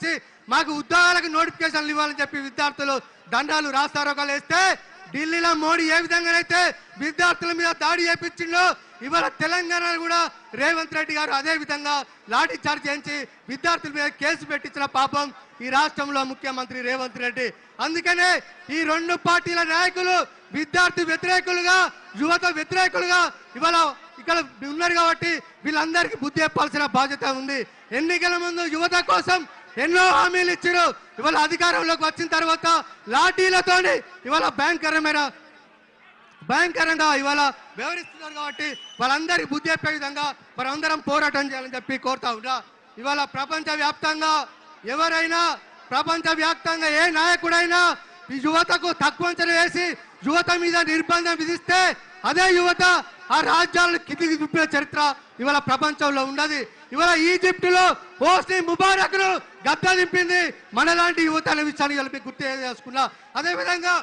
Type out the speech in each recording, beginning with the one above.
వచ్చి మాకు ఉద్యోగాలకు నోటిఫికేషన్లు ఇవ్వాలని చెప్పి విద్యార్థులు దండాలు రాస్తారోకాలు వేస్తే ఢిల్లీలో మోడీ ఏ విధంగానైతే విద్యార్థుల మీద దాడి చేయించిందో ఇవాళ తెలంగాణలో కూడా రేవంత్ రెడ్డి గారు అదే విధంగా లాఠీ చార్జ్ చేయించి విద్యార్థుల మీద కేసు పెట్టించిన పాపం ఈ రాష్ట్రంలో ముఖ్యమంత్రి రేవంత్ రెడ్డి. అందుకనే ఈ రెండు పార్టీల నాయకులు విద్యార్థి వ్యతిరేకులుగా యువత వ్యతిరేకులుగా ఇవాళ ఇక్కడ ఉన్నారు కాబట్టి వీళ్ళందరికీ బుద్ధి చెప్పాల్సిన బాధ్యత ఉంది. ఎన్నికల ముందు యువత కోసం ఎన్నో హామీలు ఇచ్చారు. ఇవాళ అధికారంలోకి వచ్చిన తర్వాత లాఠీలతోని ఇవాళ భయంకరంగా ఇవాళ వ్యవహరిస్తున్నారు కాబట్టి వాళ్ళందరికీ బుద్ధి చెప్పే విధంగా మనందరం పోరాటం చేయాలని చెప్పి కోరుతా ఉన్నా. ఇవాళ ప్రపంచవ్యాప్తంగా ఎవరైనా ప్రపంచవ్యాప్తంగా ఏ నాయకుడైనా ఈ యువతకు తక్కువ అంచనా వేసి యువత మీద నిర్బంధం విధిస్తే అదే యువత ఆ రాజ్యాలను కిందికి దింపిన చరిత్ర ఇవాళ ప్రపంచంలో ఉన్నది. ఇవాళ ఈజిప్టులో హోస్ని ముబారక్ ను గద్ద దింపింది మనలాంటి యువత అనే విషయాన్ని కలిపి గుర్తు చేసుకున్నా. అదేవిధంగా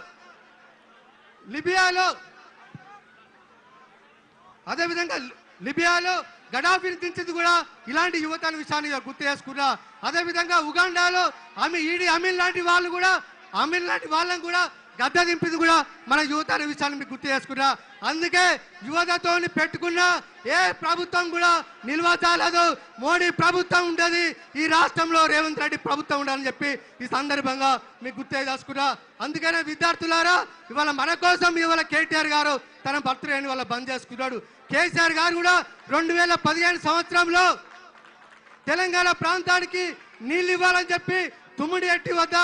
లిబియాలో గడాఫీని దించింది కూడా ఇలాంటి యువత అనే విషయాన్ని గుర్తు చేసుకున్నా. అదేవిధంగా ఉగాండాలో అమీన్ లాంటి వాళ్ళని కూడా గద్ద దింపింది కూడా మన యువత అనే విషయాన్ని మీకు గుర్తు చేసుకున్నా. అందుకే యువతతో పెట్టుకున్న ఏ ప్రభుత్వం కూడా నిల్వ చాలదు. మోడీ ప్రభుత్వం ఉండదు, ఈ రాష్ట్రంలో రేవంత్ రెడ్డి ప్రభుత్వం ఉండాలని చెప్పి ఈ సందర్భంగా మీకు గుర్తు చేసుకున్నా. అందుకనే విద్యార్థులారా ఇవాళ మన కోసం ఇవాళ కేటీఆర్ గారు తన బర్త్డేని వాళ్ళ బంద్ చేసుకున్నాడు. కేసీఆర్ గారు కూడా 2015 సంవత్సరంలో తెలంగాణ ప్రాంతానికి నీళ్ళు ఇవ్వాలని చెప్పి తుమ్మిడిహట్టి వద్ద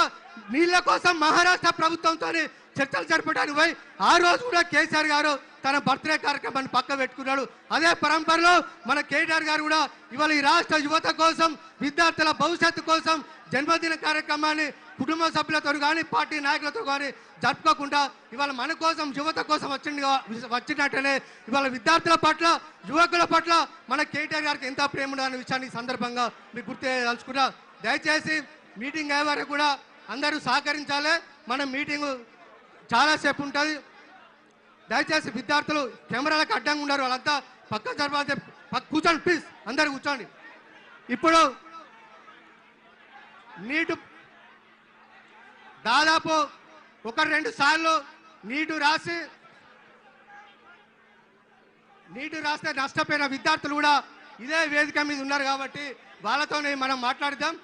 నీళ్ల కోసం మహారాష్ట్ర ప్రభుత్వంతో చర్చలు జరపడానికి పోయి ఆ రోజు కూడా కేసీఆర్ గారు తన బర్త్డే కార్యక్రమాన్ని పక్క పెట్టుకున్నాడు. అదే పరంపరలో మన కేటీఆర్ గారు కూడా ఇవాళ ఈ రాష్ట్ర యువత కోసం విద్యార్థుల భవిష్యత్తు కోసం జన్మదిన కార్యక్రమాన్ని కుటుంబ సభ్యులతో కానీ పార్టీ నాయకులతో కానీ జరుపుకోకుండా ఇవాళ మన కోసం యువత కోసం వచ్చినట్టనే ఇవాళ విద్యార్థుల పట్ల యువకుల పట్ల మన కేటీఆర్ గారికి ఎంత ప్రేమ ఉందనే విషయాన్ని సందర్భంగా మీకు గుర్తు తెలుసుకున్నా. దయచేసి మీటింగ్ అయ్యే వరకు కూడా అందరూ సహకరించాలి. మన మీటింగు చాలాసేపు ఉంటుంది. దయచేసి విద్యార్థులు కెమెరాలకు అడ్డంగా ఉన్నారు, వాళ్ళంతా పక్క జరపాలి. కూర్చోండి ప్లీజ్, అందరు కూర్చోండి. ఇప్పుడు నీటు దాదాపు 1-2 సార్లు నీటు రాస్తే నష్టపోయిన విద్యార్థులు కూడా ఇదే వేదిక మీద ఉన్నారు కాబట్టి వాళ్ళతోనే మనం మాట్లాడదాం.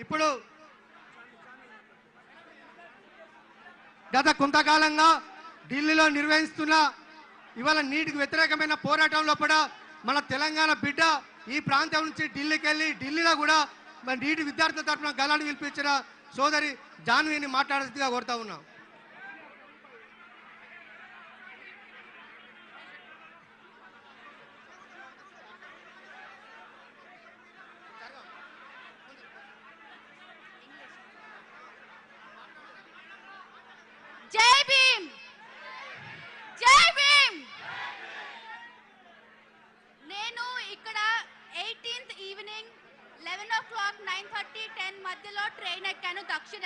ఇప్పుడు గత కొంతకాలంగా ఢిల్లీలో నిర్వహిస్తున్న ఇవాళ నీటికి వ్యతిరేకమైన పోరాటంలో కూడా మన తెలంగాణ బిడ్డ ఈ ప్రాంతం నుంచి ఢిల్లీకి వెళ్ళి ఢిల్లీలో కూడా మన నీటి విద్యార్థుల తరఫున గలాన్ని పిలిపించిన సోదరి జాన్వీని మాట్లాడాల్సిందిగా కోరుతా ఉన్నాం. జై భీమ్, జై భీమ్. నేను ఇక్కడ 18th ఈవినింగ్ 11 o'clock 9:30 10 మధ్యలో ట్రైన్ ఎక్కాను. దక్షిణ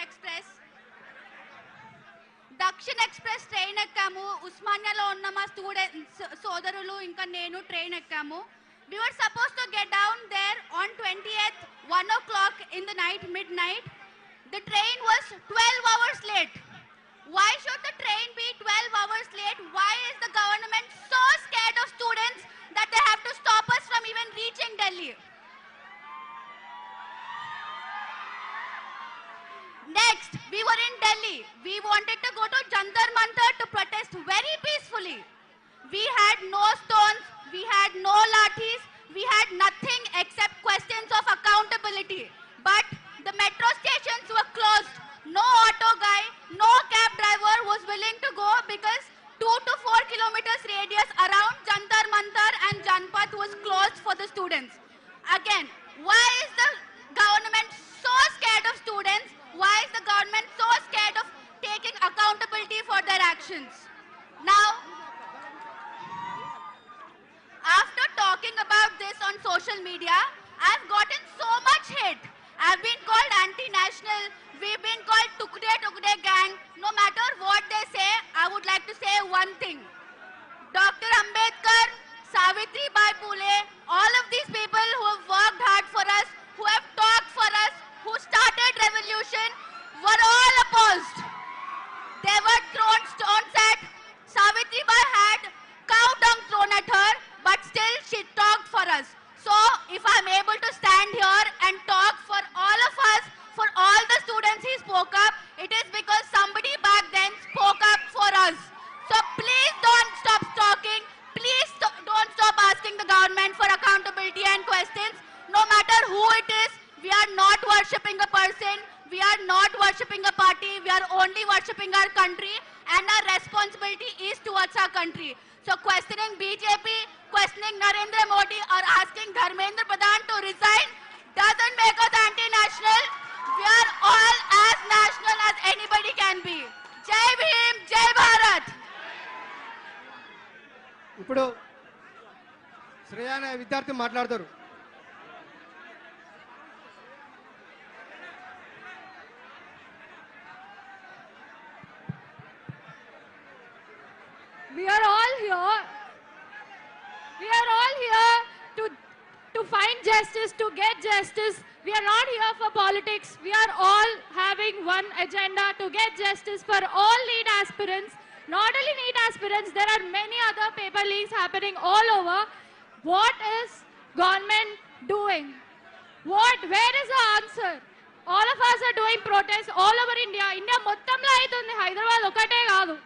ఎక్స్ప్రెస్ ట్రైన్ ఎక్కాము. ఉస్మానియాలో ఉన్న మా స్టూడెంట్స్ సోదరులు ఇంకా నేను ట్రైన్ ఎక్కాము. We were supposed to get down there on 20th 1 o'clock in the night, midnight. The train was 12 hours late. Why should the train be 12 hours late? Why is the government so scared of students that they have to stop us from even reaching Delhi? Next, we were in Delhi. We wanted to go to Jantar Mantar to protest very peacefully. We had no stones, we had no lathis, we had nothing except questions of accountability. But the metro stations were closed. No auto guy, no cab driver was willing to go because 2 to 4 kilometers radius around Jantar Mantar and Janpath was closed for the students. Again, why is the government so scared of students? Why is the government so scared of taking accountability for their actions? Now, after talking about this on social media, I've gotten so much hate. I've been called anti-national, we've been called Tukde gang. No matter what they say, I would like to say one thing. Dr. Ambedkar, Savitribai Phule, all of these people who have worked hard for us, who have talked for us, who started were all opposed. They were thrown stones at Savitribai, had cow dung thrown at her, but still she talked for us. So if I'm able to stand here and talk for all of us, for all the students he spoke up, it is because somebody back then spoke up for us. So please don't stop talking. Please don't stop asking the government for accountability and questions. No matter who it is, we are not worshipping a person. We are not worshipping a party. We are only worshipping our country, and our responsibility is towards our country. So questioning BJP, questioning Narendra Modi, or asking Dharmendra Pradhan to resign doesn't make us anti-national. We are all as national as anybody can be. Jai Bhim, Jai Bharat. ఇప్పుడు శ్రేయ అనే విద్యార్థి మాట్లాడతారు. We are all here. We are all here to find justice, to get justice. We are not here for politics. We are all having one agenda to get justice for all NEET aspirants. Not only NEET aspirants, there are many other paper leaks happening all over. What is government doing? Where is the answer? All of us are doing protests all over India. India మొత్తంలో అవుతుంది, హైదరాబాద్ ఒకటే కాదు.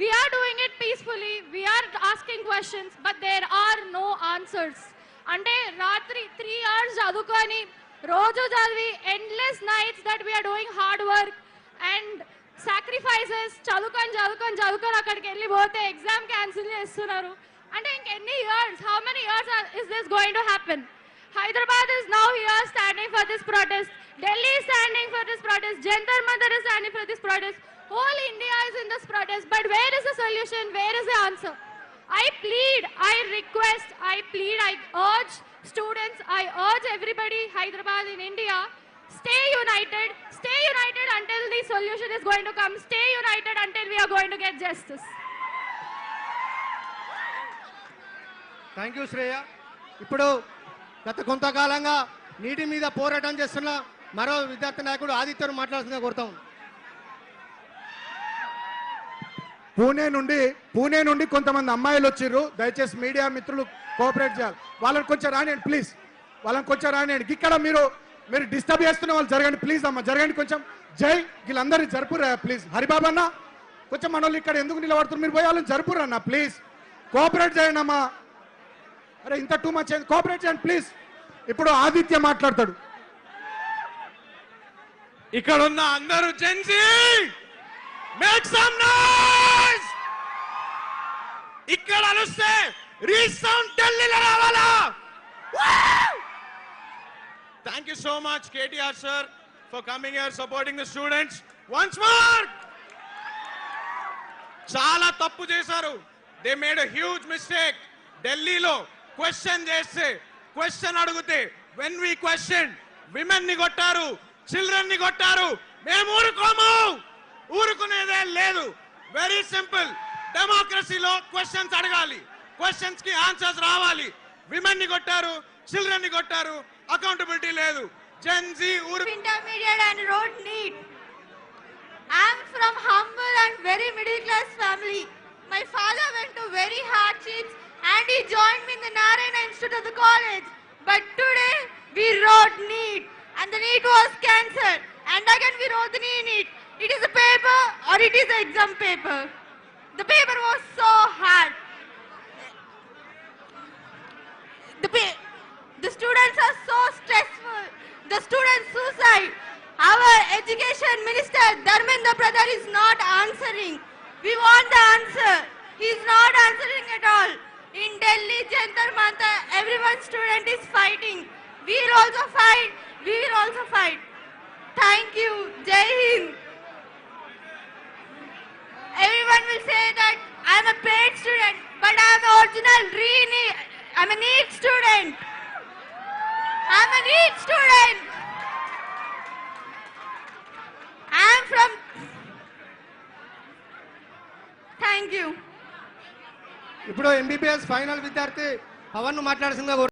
We are doing it peacefully. We are asking questions, but there are no answers. అంటే రాత్రి 3 hours చదువుకొని రోజు చదివి endless nights that we are doing hard work and sacrifices, చదువుకొని అక్కడికి వెళ్ళి పోతే ఎగ్జామ్ క్యాన్సిల్ చేస్తున్నారు. అంటే ఇంకెన్ని years, how many years is this going to happen? Hyderabad is now here standing for this protest. Delhi is standing for this protest. Jantar Mantar is standing for this protest. Whole India is in this protest. But where is the solution? Where is the answer? I plead, I request, I plead, I urge students, I urge everybody, Hyderabad in India, stay united until the solution is going to come. Stay united until we are going to get justice. Thank you Shreya. ఇప్పుడు గత కొంతకాలంగా నీటి మీద పోరాటం చేస్తున్న మరో విద్యార్థి నాయకుడు ఆదిత్యను మాట్లాడుతుందిగా కోరుతాం. పూణే నుండి కొంతమంది అమ్మాయిలు వచ్చిర్రు. దయచేసి మీడియా మిత్రులు కోఆపరేట్ చేయాలి. వాళ్ళని కొంచెం రానియండి ప్లీజ్, వాళ్ళని కొంచెం రానియండి. ఇక్కడ మీరు డిస్టర్బ్ చేస్తున్న వాళ్ళు జరగండి ప్లీజ్ అమ్మ, జరగండి కొంచెం. జై వీళ్ళందరినీ జరుపురా ప్లీజ్. హరిబాబు అన్న కొంచెం మన వాళ్ళు ఇక్కడ ఎందుకు నిలబడుతున్నారు, మీరు పోయి వాళ్ళని జరుపురన్న ప్లీజ్. కోఆపరేట్ చేయండి అమ్మా. అరే ఇంత టూ మచ్ కోఆపరేట్ చేయండి ప్లీజ్. ఇప్పుడు ఆదిత్య మాట్లాడతాడు. ఇక్కడ ఉన్న అందరూ జెన్సీ మేక్ సమ్ నాయిస్. ఇక్కడ అలుస్తే రీసౌండ్ ఢిల్లీలో రావాలా. Thank you so much KTR sir for coming here supporting the students once more. చాలా తప్పు చేశారు. They made a huge mistake. ఢిల్లీలో క్వశ్చన్ చేస్తే, క్వశ్చన్ అడిగితే వెన్ వి క్వశ్చన్ విమెన్ ని కొట్టారు, చిల్డ్రన్ ని కొట్టారు. మేము ఊరుకోము, ఊరుకునేదే లేదు. Very simple. డెమోక్రసీలో క్వశ్చన్స్ అడగాలి, క్వశ్చన్స్ కి ఆన్సర్స్ రావాలి. విమెన్ ని కొట్టారు, చిల్డ్రన్ ని కొట్టారు, అకౌంటబిలిటీ లేదు. Gen Z Intermediate and wrote NEET. I am from humble and very middle class family. My father went to very hardships and he joined me in the Narayana Institute of the college. But today we wrote NEET and the NEET was cancelled. And again we wrote the NEET. It is a paper or it is an exam paper. The paper was so hard. The students are so stressful. The students suicide. Our education minister Dharmendra Pradhan is not answering. We want the answer. He is not answering at all. In Delhi, Jantar Mantar, everyone student is fighting. We will also fight. We will also fight. Thank you. Jai Hind. Everyone will say that I am a paid student, but I am the original I am a NEET student. I am a NEET student. I am from. Thank you. ఇప్పుడు MBBS final విద్యార్థి పవన్ మాట్లాడాల్సిందిగా